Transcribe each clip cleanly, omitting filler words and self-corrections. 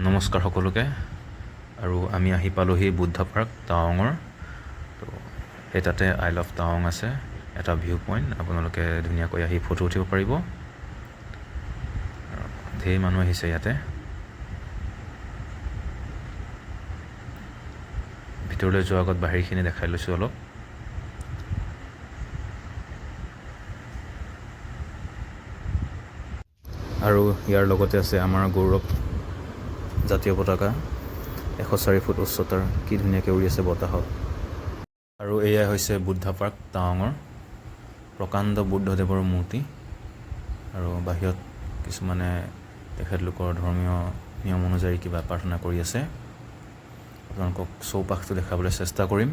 নমস্কাৰ সকলোকে আৰু আমি আহি পালোহি বুদ্ধ পাৰ্ক টাৱাঙৰ তো সেই তাতে আই লাভ টাৱাং আছে এটা ভিউ পইণ্ট আপোনালোকে ধুনীয়াকৈ আহি ফটো উঠিব পাৰিব ধেৰ মানুহ আহিছে ইয়াতে ভিতৰলৈ যোৱাৰ আগত বাহিৰখিনি দেখাই লৈছোঁ অলপ আৰু ইয়াৰ লগতে আছে আমাৰ গৌৰৱ জাতীয় পতাকা 104 ফুট উচ্চতাৰ কি ধুনীয়াকৈ উৰি আছে বতাহত আৰু এয়া হৈছে বুদ্ধ পাৰ্ক টাৱাঙৰ প্ৰকাণ্ড বুদ্ধদেৱৰ মূৰ্তি আৰু বাহিৰত কিছুমানে তেখেতলোকৰ ধৰ্মীয় নিয়ম অনুযায়ী কিবা প্ৰাৰ্থনা কৰি আছে আপোনালোকক চৌপাশটো দেখাবলৈ চেষ্টা কৰিম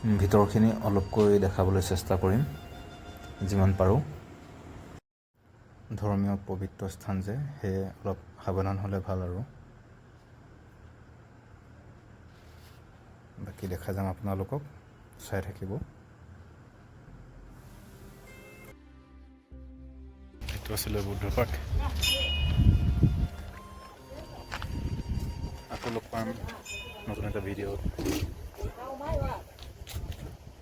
ভিতৰখিনি অলপকৈ দেখাবলৈ চেষ্টা কৰিম যিমান পাৰোঁ ধৰ্মীয় পবিত্ৰ স্থান যে সেয়ে অলপ সাৱধান হ'লে ভাল আৰু বাকী দেখা যাম আপোনালোকক চাই থাকিব এইটো আছিলে বুদ্ধ পাৰ্ক আকৌ লগ পাম নতুন এটা ভিডিঅ'ত